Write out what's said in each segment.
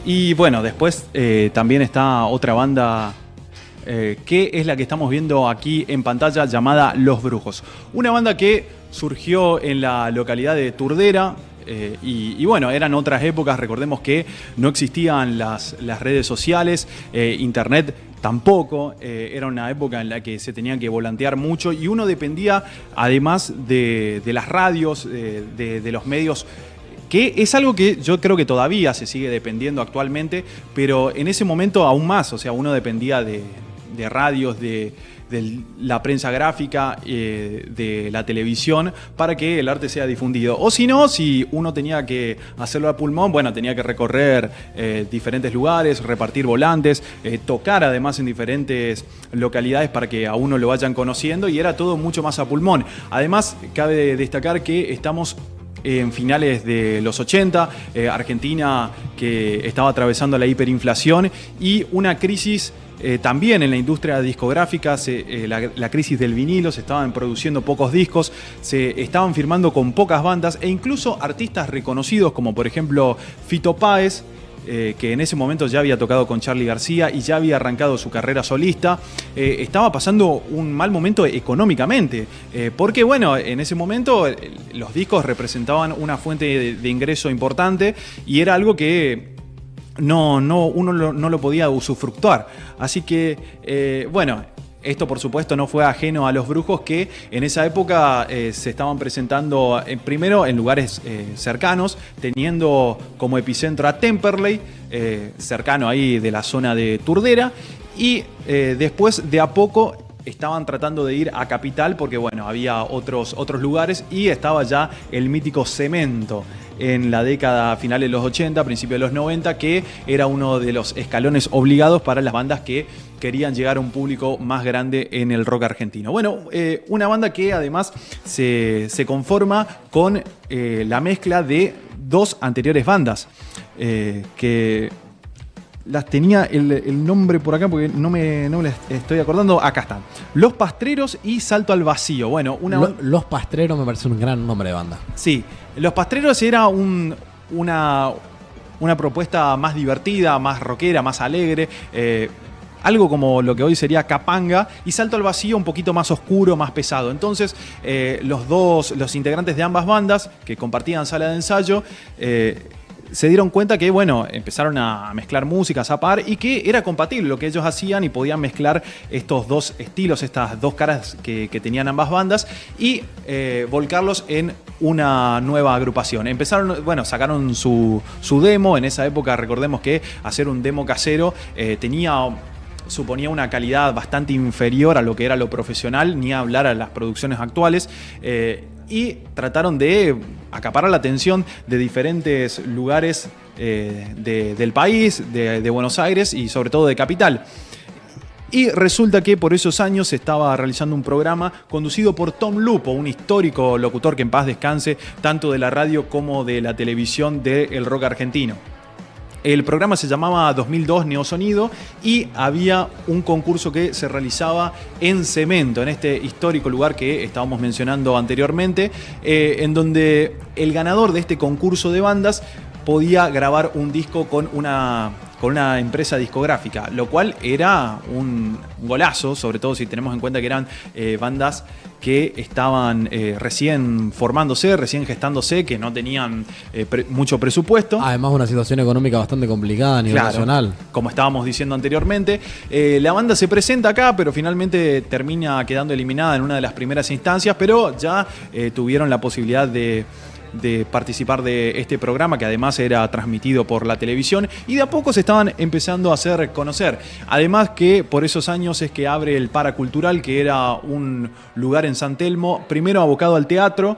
Y bueno, después también está otra banda que es la que estamos viendo aquí en pantalla, llamada Los Brujos. Una banda que surgió en la localidad de Turdera. Y bueno, eran otras épocas, recordemos que no existían las redes sociales, internet tampoco, era una época en la que se tenía que volantear mucho y uno dependía además de las radios, de los medios, que es algo que yo creo que todavía se sigue dependiendo actualmente, pero en ese momento aún más, o sea, uno dependía de radios, de la prensa gráfica, de la televisión, para que el arte sea difundido. O si no, si uno tenía que hacerlo a pulmón, bueno, tenía que recorrer diferentes lugares, repartir volantes, tocar además en diferentes localidades para que a uno lo vayan conociendo, y era todo mucho más a pulmón. Además, cabe destacar que estamos en finales de los 80, Argentina que estaba atravesando la hiperinflación y una crisis también en la industria discográfica, la crisis del vinilo, se estaban produciendo pocos discos, se estaban firmando con pocas bandas e incluso artistas reconocidos como por ejemplo Fito Páez, que en ese momento ya había tocado con Charly García y ya había arrancado su carrera solista, estaba pasando un mal momento económicamente, porque bueno, en ese momento los discos representaban una fuente de ingreso importante y era algo que uno no lo podía usufructuar. Así que, bueno, esto por supuesto no fue ajeno a Los Brujos, que en esa época se estaban presentando primero en lugares cercanos, teniendo como epicentro a Temperley, cercano ahí de la zona de Turdera, y después de a poco estaban tratando de ir a Capital porque bueno, había otros lugares y estaba ya el mítico Cemento en la década final de los 80, principios de los 90, que era uno de los escalones obligados para las bandas que querían llegar a un público más grande en el rock argentino. Bueno, una banda que además se conforma con la mezcla de dos anteriores bandas, que las tenía el nombre por acá porque no me las estoy acordando. Acá están. Los Pastreros y Salto al Vacío. Bueno, Los Pastreros me parece un gran nombre de banda. Sí, Los Pastreros era una propuesta más divertida, más rockera, más alegre. Algo como lo que hoy sería Capanga, y Salto al Vacío un poquito más oscuro, más pesado. Entonces, los integrantes de ambas bandas, que compartían sala de ensayo, se dieron cuenta que, bueno, empezaron a mezclar músicas a par y que era compatible lo que ellos hacían y podían mezclar estos dos estilos, estas dos caras que tenían ambas bandas y volcarlos en una nueva agrupación. Sacaron su demo. En esa época, recordemos que hacer un demo casero suponía una calidad bastante inferior a lo que era lo profesional, ni a hablar a las producciones actuales. Y trataron de acaparar la atención de diferentes lugares del país, de Buenos Aires y sobre todo de Capital. Y resulta que por esos años se estaba realizando un programa conducido por Tom Lupo, un histórico locutor que en paz descanse, tanto de la radio como de la televisión del rock argentino. El programa se llamaba 2002 Neosonido y había un concurso que se realizaba en Cemento, en este histórico lugar que estábamos mencionando anteriormente, en donde el ganador de este concurso de bandas podía grabar un disco con una empresa discográfica, lo cual era un golazo, sobre todo si tenemos en cuenta que eran bandas que estaban recién formándose, recién gestándose, que no tenían mucho presupuesto. Además, una situación económica bastante complicada a nivel nacional. Como estábamos diciendo anteriormente, la banda se presenta acá, pero finalmente termina quedando eliminada en una de las primeras instancias, pero ya tuvieron la posibilidad de participar de este programa, que además era transmitido por la televisión, y de a poco se estaban empezando a hacer conocer. Además que por esos años es que abre el Paracultural, que era un lugar en San Telmo, primero abocado al teatro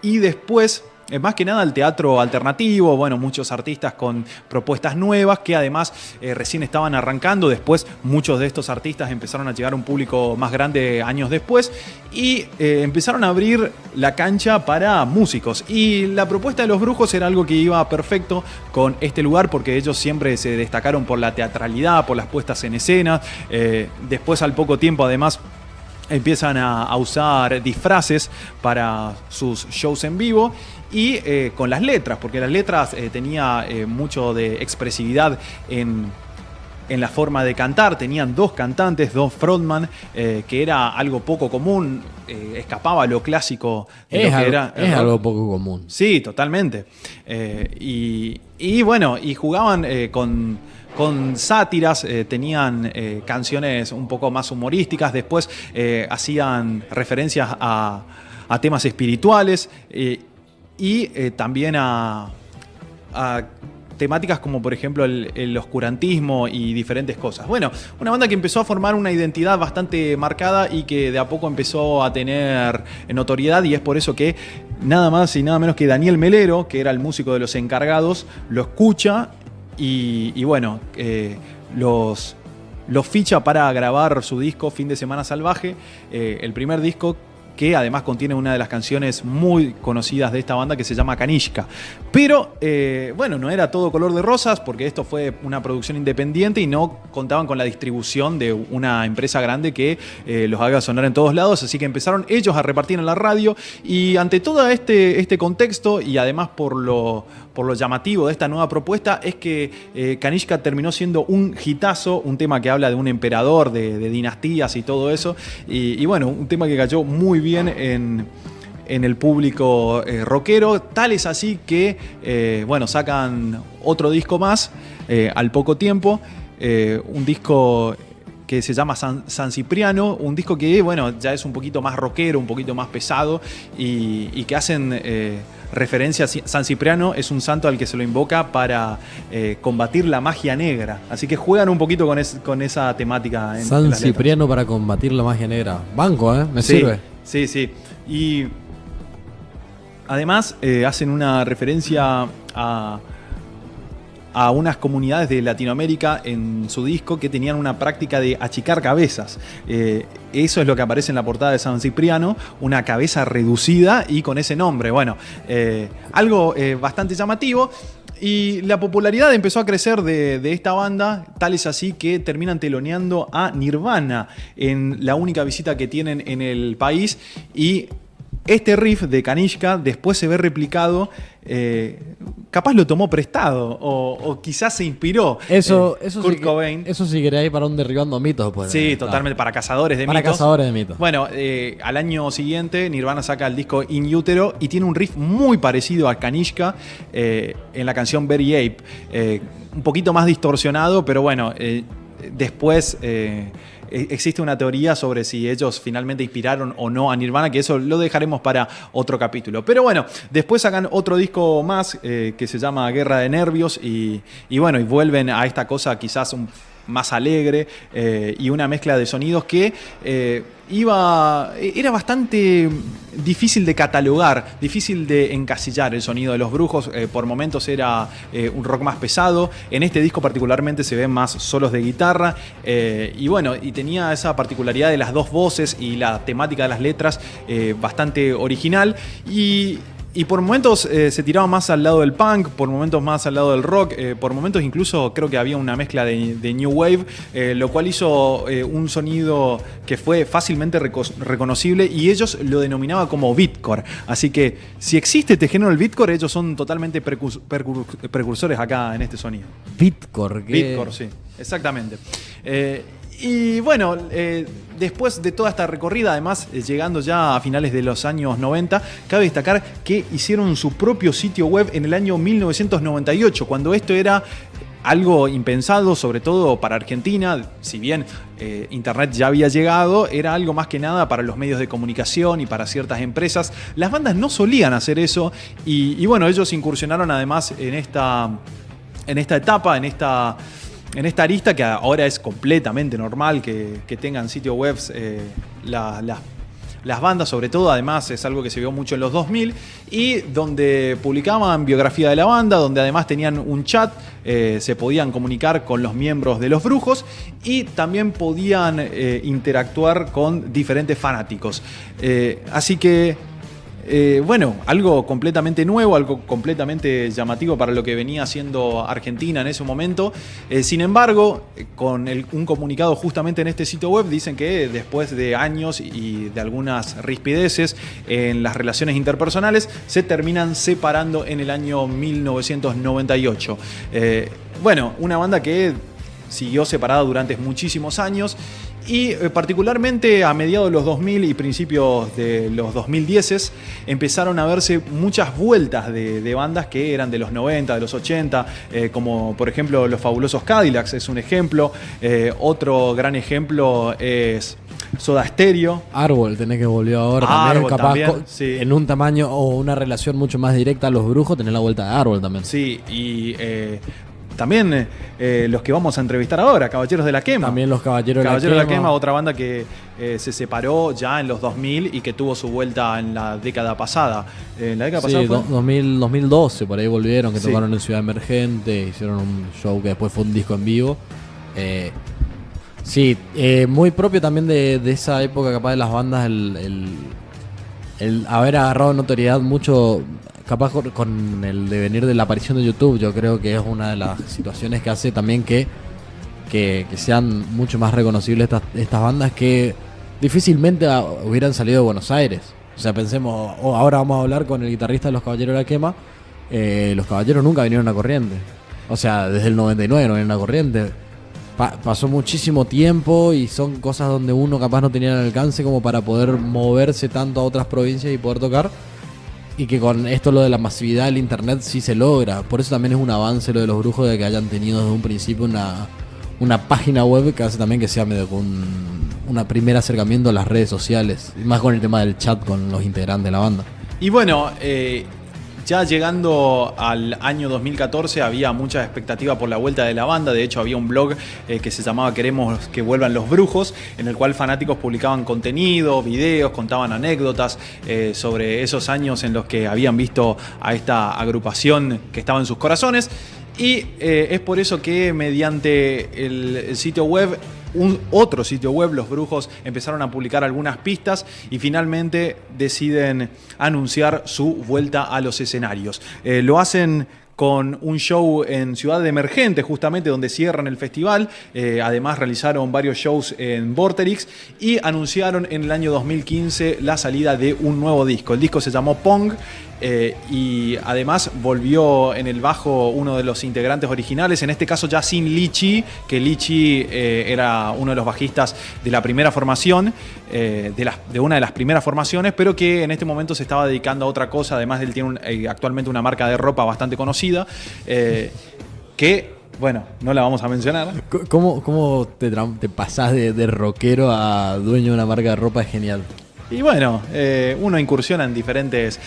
y después más que nada al teatro alternativo, bueno, muchos artistas con propuestas nuevas que además recién estaban arrancando. Después muchos de estos artistas empezaron a llegar a un público más grande años después y empezaron a abrir la cancha para músicos. Y la propuesta de Los Brujos era algo que iba perfecto con este lugar, porque ellos siempre se destacaron por la teatralidad, por las puestas en escena. Después, al poco tiempo, además, empiezan a usar disfraces para sus shows en vivo y con las letras, porque las letras tenía mucho de expresividad en la forma de cantar. Tenían 2 cantantes, 2 frontman, que era algo poco común, escapaba a lo clásico de lo que era. Es algo poco común. Sí, totalmente. Y bueno, y jugaban con sátiras, tenían canciones un poco más humorísticas, después hacían referencias a temas espirituales y también a temáticas como por ejemplo el oscurantismo y diferentes cosas. Bueno, una banda que empezó a formar una identidad bastante marcada y que de a poco empezó a tener notoriedad, y es por eso que nada más y nada menos que Daniel Melero, que era el músico de Los Encargados, lo escucha y bueno, los ficha para grabar su disco Fin de Semana Salvaje, el primer disco que además contiene una de las canciones muy conocidas de esta banda que se llama Kanishka. Pero, bueno, no era todo color de rosas porque esto fue una producción independiente y no contaban con la distribución de una empresa grande que los haga sonar en todos lados, así que empezaron ellos a repartir en la radio y ante todo este contexto y además por lo llamativo de esta nueva propuesta es que Kanishka terminó siendo un hitazo, un tema que habla de un emperador, de dinastías y todo eso, y bueno, un tema que cayó muy bien en el público rockero, tal es así que bueno, sacan otro disco más al poco tiempo, un disco que se llama San Cipriano, un disco que bueno, ya es un poquito más rockero, un poquito más pesado y que hacen referencia a San Cipriano, es un santo al que se lo invoca para combatir la magia negra, así que juegan un poquito con esa temática en San las Cipriano letras. para combatir la magia negra. Banco, me sirve. Sí, sí. Y además hacen una referencia a unas comunidades de Latinoamérica en su disco que tenían una práctica de achicar cabezas. Eso es lo que aparece en la portada de San Cipriano, una cabeza reducida y con ese nombre. Bueno, algo bastante llamativo. Y la popularidad empezó a crecer de esta banda, tal es así que terminan teloneando a Nirvana en la única visita que tienen en el país. Y este riff de Kanishka después se ve replicado, capaz lo tomó prestado o quizás se inspiró. Eso Kurt sí Cobain. Eso sí quería ir para un derribando mitos. Pues, Sí, totalmente, para cazadores de mitos. Para cazadores de mitos. Bueno, al año siguiente Nirvana saca el disco In Utero y tiene un riff muy parecido a Kanishka en la canción Very Ape. Un poquito más distorsionado, pero bueno, después existe una teoría sobre si ellos finalmente inspiraron o no a Nirvana, que eso lo dejaremos para otro capítulo. Pero bueno, después sacan otro disco más que se llama Guerra de Nervios y bueno, y vuelven a esta cosa quizás más alegre y una mezcla de sonidos que era bastante difícil de catalogar, difícil de encasillar el sonido de Los Brujos. Por momentos era un rock más pesado. En este disco particularmente se ven más solos de guitarra y bueno, y tenía esa particularidad de las 2 voces y la temática de las letras bastante original y por momentos se tiraba más al lado del punk, por momentos más al lado del rock, por momentos incluso creo que había una mezcla de New Wave, lo cual hizo un sonido que fue fácilmente reconocible y ellos lo denominaban como beatcore. Así que si existe este género del beatcore, ellos son totalmente precursores acá en este sonido. Beatcore, ¿qué? Beatcore, sí, exactamente. Y bueno, después de toda esta recorrida, además llegando ya a finales de los años 90, cabe destacar que hicieron su propio sitio web en el año 1998, cuando esto era algo impensado, sobre todo para Argentina. Si bien Internet ya había llegado, era algo más que nada para los medios de comunicación y para ciertas empresas. Las bandas no solían hacer eso y bueno, ellos incursionaron además en esta etapa, en esta arista que ahora es completamente normal que tengan sitios web las bandas, sobre todo. Además es algo que se vio mucho en los 2000 y donde publicaban biografía de la banda, donde además tenían un chat, se podían comunicar con los miembros de Los Brujos y también podían interactuar con diferentes fanáticos. Así que bueno, algo completamente nuevo, algo completamente llamativo para lo que venía haciendo Argentina en ese momento. Sin embargo, con un comunicado justamente en este sitio web, dicen que después de años y de algunas rispideces en las relaciones interpersonales, se terminan separando en el año 1998. Bueno, una banda que siguió separada durante muchísimos años. Y particularmente a mediados de los 2000 y principios de los 2010 empezaron a verse muchas vueltas de bandas que eran de los 90, de los 80, como por ejemplo Los Fabulosos Cadillacs es un ejemplo. Otro gran ejemplo es Soda Stereo. Árbol tenés que volver ahora también, Árbol capaz también, sí. En un tamaño o una relación mucho más directa a Los Brujos, tenés la vuelta de Árbol también. Sí, y también los que vamos a entrevistar ahora, Caballeros de la Quema. También los Caballeros de la Quema, otra banda que se separó ya en los 2000 y que tuvo su vuelta en la década pasada. ¿En la década pasada fue? 2012, por ahí volvieron, que Sí. tocaron en Ciudad Emergente, hicieron un show que después fue un disco en vivo. Sí, muy propio también de esa época capaz de las bandas, el haber agarrado notoriedad mucho, capaz con el devenir de la aparición de YouTube. Yo creo que es una de las situaciones que hace también que sean mucho más reconocibles estas bandas que difícilmente hubieran salido de Buenos Aires. O sea, pensemos, ahora vamos a hablar con el guitarrista de Los Caballeros de la Quema. Los Caballeros nunca vinieron a Corrientes. O sea, desde el 99 no vinieron a Corrientes. Pasó muchísimo tiempo y son cosas donde uno capaz no tenía el alcance como para poder moverse tanto a otras provincias y poder tocar. Y que con esto, lo de la masividad del internet, sí se logra. Por eso también es un avance lo de Los Brujos, de que hayan tenido desde un principio una página web que hace también que sea medio con un primer acercamiento a las redes sociales. Y más con el tema del chat con los integrantes de la banda. Y bueno, ya llegando al año 2014 había mucha expectativa por la vuelta de la banda. De hecho, había un blog que se llamaba Queremos que vuelvan los Brujos, en el cual fanáticos publicaban contenido, videos, contaban anécdotas sobre esos años en los que habían visto a esta agrupación que estaba en sus corazones. Y es por eso que mediante el sitio web, otro sitio web, Los Brujos empezaron a publicar algunas pistas y finalmente deciden anunciar su vuelta a los escenarios. Lo hacen con un show en Ciudad Emergente, justamente donde cierran el festival. Además realizaron varios shows en Vorterix y anunciaron en el año 2015 la salida de un nuevo disco. El disco se llamó Pong. Y además volvió en el bajo uno de los integrantes originales, en este caso ya sin Lichi, que Lichi era uno de los bajistas de la primera formación, de una de las primeras formaciones, pero que en este momento se estaba dedicando a otra cosa. Además, él tiene actualmente una marca de ropa bastante conocida, que, bueno, no la vamos a mencionar. ¿Cómo te pasás de rockero a dueño de una marca de ropa? Es genial. Y bueno, uno incursiona en diferentes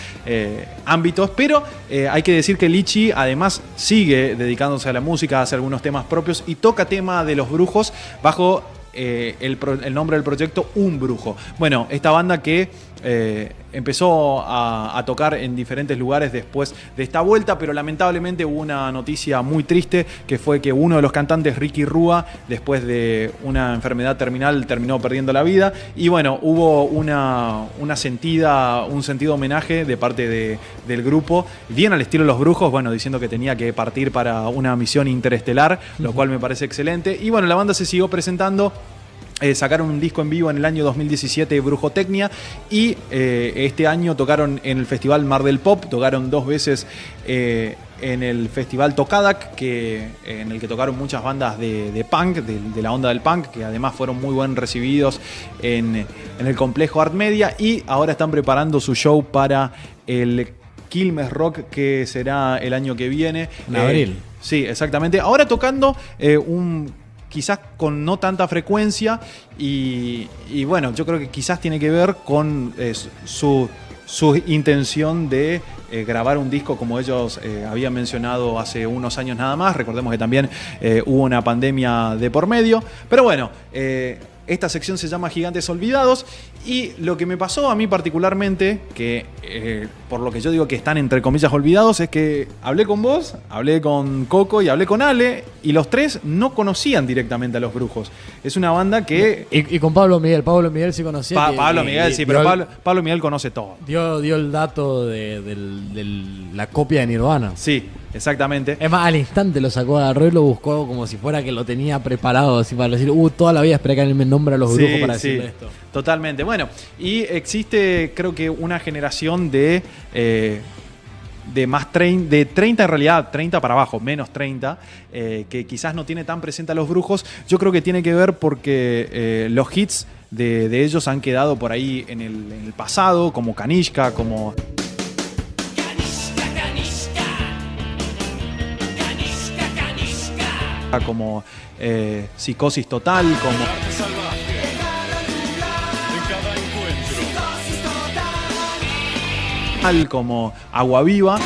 ámbitos, pero hay que decir que Lichi además sigue dedicándose a la música, hace algunos temas propios y toca tema de Los Brujos bajo el nombre del proyecto Un Brujo. Bueno, esta banda que empezó a tocar en diferentes lugares después de esta vuelta, pero lamentablemente hubo una noticia muy triste, que fue que uno de los cantantes, Ricky Rúa, después de una enfermedad terminal terminó perdiendo la vida. Y bueno, hubo un sentido homenaje de parte del grupo, bien al estilo Los Brujos, bueno, diciendo que tenía que partir para una misión interestelar, lo cual me parece excelente. Y bueno, la banda se siguió presentando. Sacaron un disco en vivo en el año 2017, Brujotecnia, y este año tocaron en el Festival Mar del Pop, tocaron 2 veces en el Festival Tocadak, en el que tocaron muchas bandas de punk, de la onda del punk, que además fueron muy bien recibidos en el complejo Art Media, y ahora están preparando su show para el Quilmes Rock, que será el año que viene. En abril. Sí, exactamente. Ahora tocando quizás con no tanta frecuencia y bueno, yo creo que quizás tiene que ver con su intención de grabar un disco como ellos habían mencionado hace unos años nada más. Recordemos que también hubo una pandemia de por medio, pero bueno, esta sección se llama Gigantes Olvidados Y lo que me pasó a mí particularmente, que por lo que yo digo que están entre comillas olvidados, es que hablé con vos, hablé con Coco y hablé con Ale, y los tres no conocían directamente a Los Brujos. Es una banda que... Y con Pablo Miguel sí conocía. Pablo Miguel, sí, pero Pablo Miguel conoce todo. Dio el dato de la copia de Nirvana. Sí, exactamente. Es más, al instante lo sacó, agarró y lo buscó como si fuera que lo tenía preparado, así para decir, toda la vida esperé que alguien me nombre a Los Brujos para decirle esto. Totalmente. Bueno, y existe, creo que, una generación de más de 30 en realidad, 30 para abajo, menos 30, que quizás no tiene tan presente a Los Brujos. Yo creo que tiene que ver porque los hits de ellos han quedado por ahí en el pasado, como Kanishka, como... como Psicosis Total, como Agua Viva.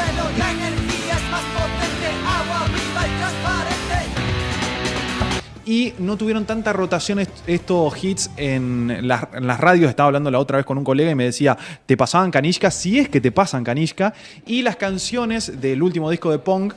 Y no tuvieron tanta rotación estos hits en las radios. Estaba hablando la otra vez con un colega y me decía, ¿te pasaban Kanishka? Si es que te pasan Kanishka. Y las canciones del último disco de Pong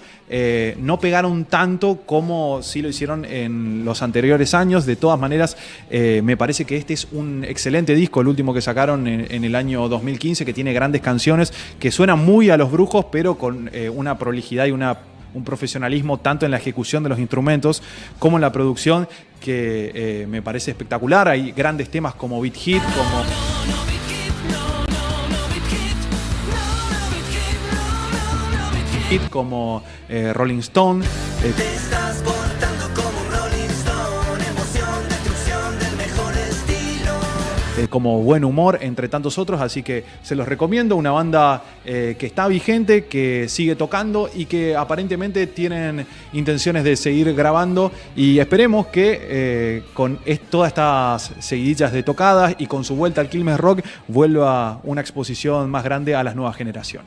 no pegaron tanto como sí lo hicieron en los anteriores años. De todas maneras, me parece que este es un excelente disco, el último que sacaron en el año 2015, que tiene grandes canciones que suenan muy a Los Brujos, pero con una prolijidad y un profesionalismo tanto en la ejecución de los instrumentos como en la producción que me parece espectacular. Hay grandes temas como Beat Hit, como Rolling Stone. Como Buen Humor, entre tantos otros, así que se los recomiendo. Una banda que está vigente, que sigue tocando y que aparentemente tienen intenciones de seguir grabando, y esperemos que con todas estas seguidillas de tocadas y con su vuelta al Quilmes Rock vuelva una exposición más grande a las nuevas generaciones.